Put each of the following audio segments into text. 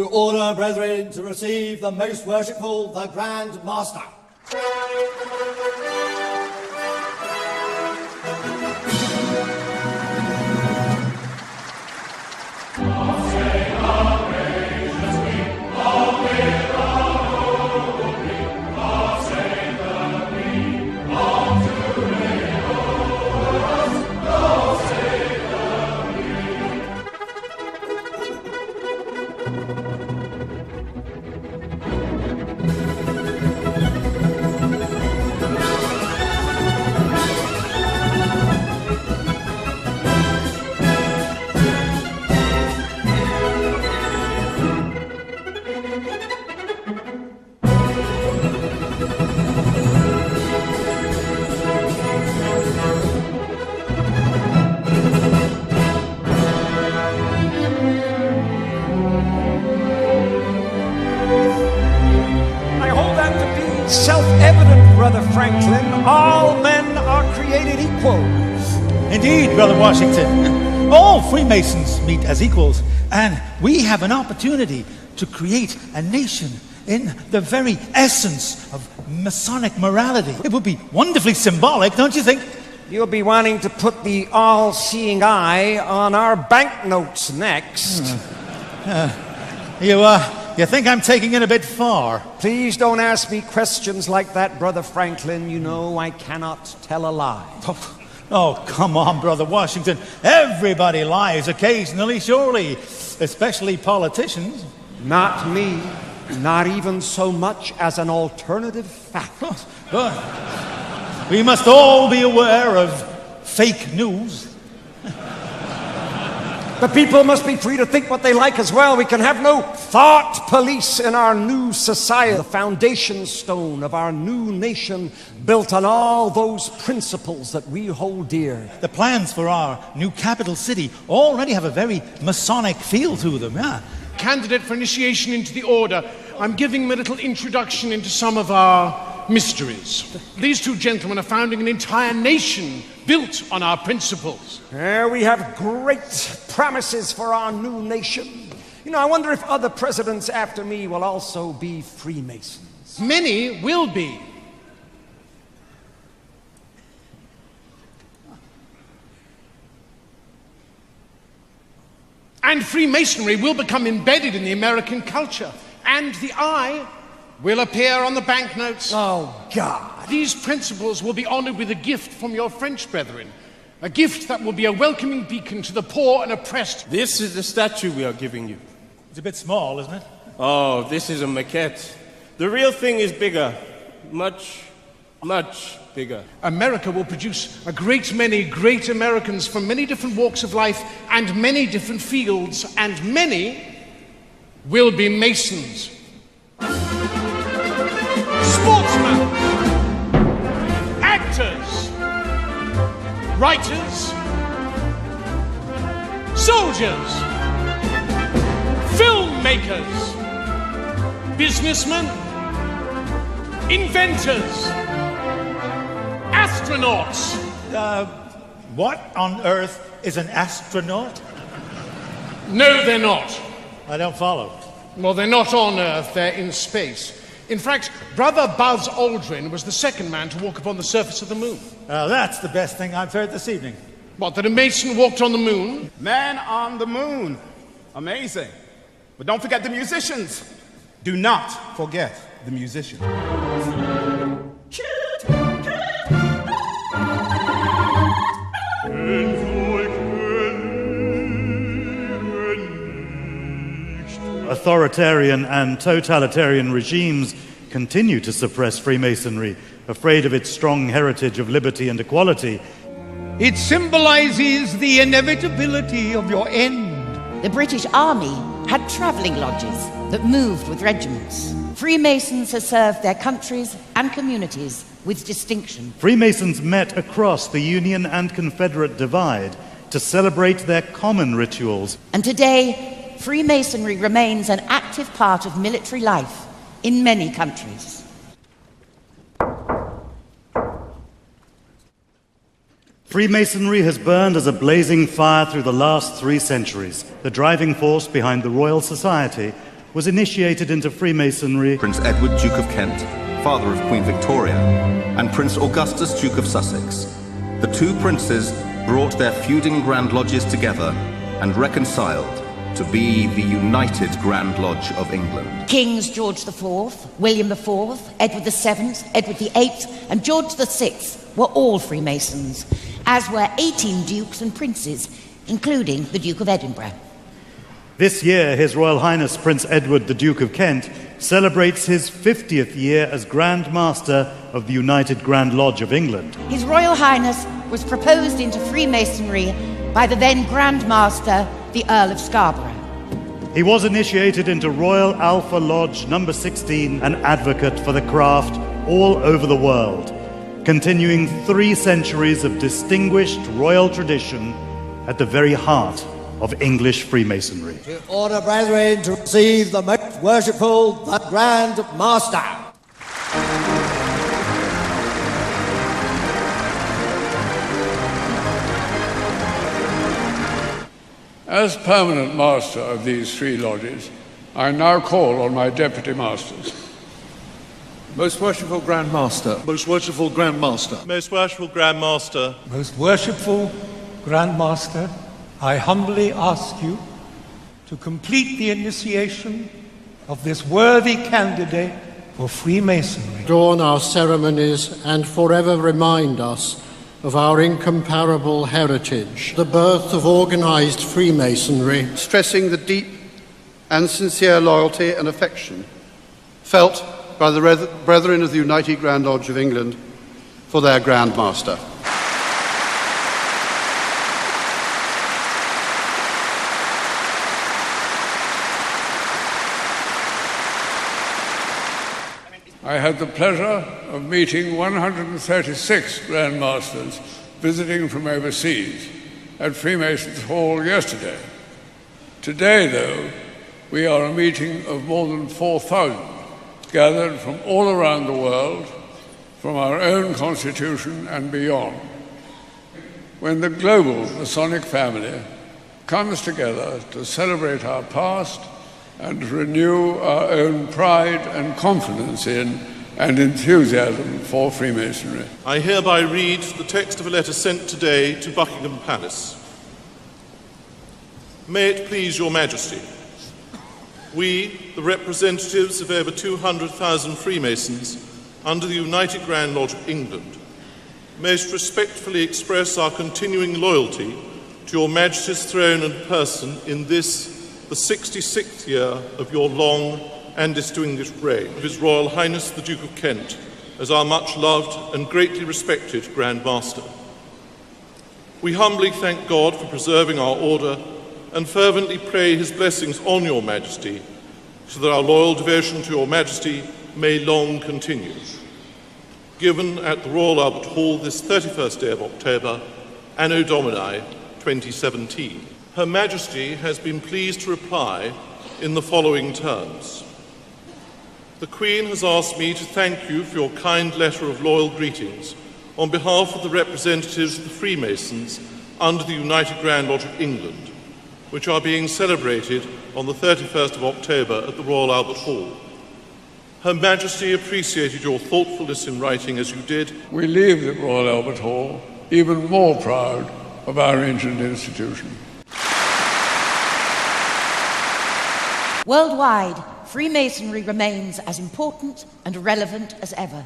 who order, brethren, to receive the most worshipful, the Grand Master. Self-evident, Brother Franklin, all men are created equal. Indeed, Brother Washington. All Freemasons meet as equals, and we have an opportunity to create a nation in the very essence of Masonic morality. It would be wonderfully symbolic, don't you think? You'll be wanting to put the all-seeing eye on our banknotes next. You think I'm taking it a bit far? Please don't ask me questions like that, Brother Franklin. You know I cannot tell a lie. Oh, come on, Brother Washington. Everybody lies occasionally, surely, especially politicians. Not me. Not even so much as an alternative fact. We must all be aware of fake news. The people must be free to think what they like as well. We can have no thought police in our new society. The foundation stone of our new nation built on all those principles that we hold dear. The plans for our new capital city already have a very Masonic feel to them, yeah. Candidate for initiation into the order, I'm giving him a little introduction into some of our mysteries. These two gentlemen are founding an entire nation built on our principles. We have great promises for our new nation. You know, I wonder if other presidents after me will also be Freemasons. Many will be. And Freemasonry will become embedded in the American culture. And the eye will appear on the banknotes. Oh, God. These principles will be honored with a gift from your French brethren. A gift that will be a welcoming beacon to the poor and oppressed. This is the statue we are giving you. It's a bit small, isn't it? Oh, this is a maquette. The real thing is bigger. Much, much bigger. America will produce a great many great Americans from many different walks of life and many different fields, and many will be Masons. Sportsmen, actors, writers, soldiers, filmmakers, businessmen, inventors, astronauts. What on earth is an astronaut? No, they're not. I don't follow. Well, they're not on Earth, they're in space. In fact, Brother Buzz Aldrin was the second man to walk upon the surface of the moon. That's the best thing I've heard this evening. What, that a Mason walked on the moon? Man on the moon. Amazing. But don't forget the musicians. Do not forget the musicians. Authoritarian and totalitarian regimes continue to suppress Freemasonry, afraid of its strong heritage of liberty and equality. It symbolizes the inevitability of your end. The British Army had travelling lodges that moved with regiments. Freemasons have served their countries and communities with distinction. Freemasons met across the Union and Confederate divide to celebrate their common rituals. And today, Freemasonry remains an active part of military life in many countries. Freemasonry has burned as a blazing fire through the last 3 centuries, the driving force behind the Royal Society, was initiated into Freemasonry. Prince Edward, Duke of Kent, father of Queen Victoria, and Prince Augustus, Duke of Sussex. The two princes brought their feuding Grand Lodges together and reconciled to be the United Grand Lodge of England. Kings George IV, William IV, Edward VII, Edward VIII, and George VI were all Freemasons, as were 18 dukes and princes, including the Duke of Edinburgh. This year, His Royal Highness Prince Edward, the Duke of Kent, celebrates his 50th year as Grand Master of the United Grand Lodge of England. His Royal Highness was proposed into Freemasonry by the then Grand Master, the Earl of Scarborough. He was initiated into Royal Alpha Lodge number 16, an advocate for the craft all over the world, continuing 3 centuries of distinguished royal tradition at the very heart of English Freemasonry. To order, brethren, to receive the most worshipful, the Grand Master. As permanent master of these 3 lodges, I now call on my deputy masters. Most worshipful Grand Master. Most worshipful Grand Master. Most worshipful Grand Master. Most worshipful Grand Master, I humbly ask you to complete the initiation of this worthy candidate for Freemasonry. Adorn our ceremonies and forever remind us of our incomparable heritage, the birth of organized Freemasonry, stressing the deep and sincere loyalty and affection felt by the brethren of the United Grand Lodge of England for their Grand Master. I had the pleasure of meeting 136 Grand Masters visiting from overseas at Freemasons Hall yesterday. Today, though, we are a meeting of more than 4,000, gathered from all around the world, from our own constitution and beyond. When the global Masonic family comes together to celebrate our past and to renew our own pride and confidence in and enthusiasm for Freemasonry. I hereby read the text of a letter sent today to Buckingham Palace. May it please your Majesty, we, the representatives of over 200,000 Freemasons under the United Grand Lodge of England, most respectfully express our continuing loyalty to your Majesty's throne and person in this, the 66th year of your long and distinguished reign, of His Royal Highness the Duke of Kent, as our much loved and greatly respected Grand Master. We humbly thank God for preserving our order and fervently pray His blessings on your Majesty, so that our loyal devotion to your Majesty may long continue. Given at the Royal Albert Hall this 31st day of October, Anno Domini 2017. Her Majesty has been pleased to reply in the following terms. The Queen has asked me to thank you for your kind letter of loyal greetings on behalf of the representatives of the Freemasons under the United Grand Lodge of England, which are being celebrated on the 31st of October at the Royal Albert Hall. Her Majesty appreciated your thoughtfulness in writing as you did. We leave the Royal Albert Hall even more proud of our ancient institution. Worldwide, Freemasonry remains as important and relevant as ever.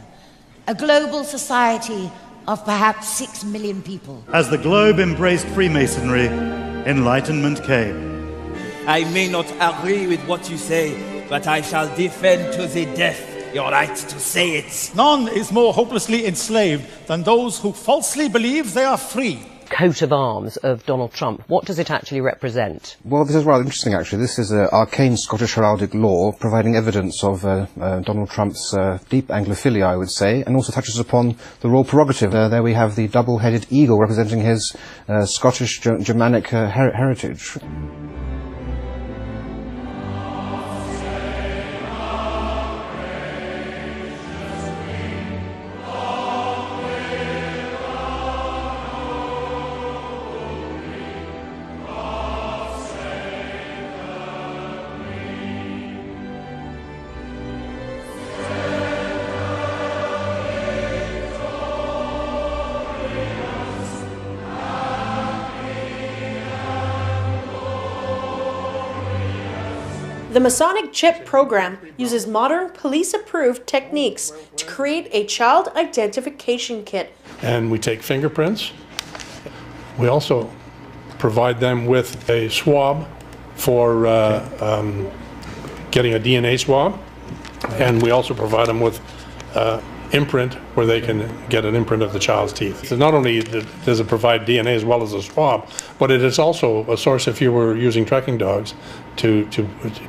A global society of perhaps 6 million people. As the globe embraced Freemasonry, enlightenment came. I may not agree with what you say, but I shall defend to the death your right to say it. None is more hopelessly enslaved than those who falsely believe they are free. Coat of arms of Donald Trump. What does it actually represent? Well, this is rather interesting, actually. This is arcane Scottish heraldic law providing evidence of Donald Trump's deep Anglophilia, I would say, and also touches upon the royal prerogative. There we have the double-headed eagle representing his Scottish Germanic heritage. The Masonic Chip program uses modern police-approved techniques to create a child identification kit. And we take fingerprints. We also provide them with a swab for getting a DNA swab. And we also provide them with imprint where they can get an imprint of the child's teeth. So not only does it provide DNA as well as a swab, but it is also a source if you were using tracking dogs to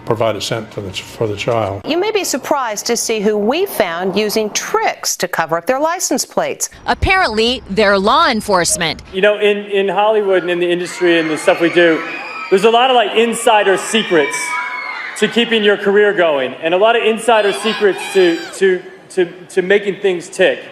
provide a scent for the child. You may be surprised to see who we found using tricks to cover up their license plates. Apparently, they're law enforcement. You know, in Hollywood and in the industry and the stuff we do, there's a lot of like insider secrets to keeping your career going, and a lot of insider secrets to making things tick.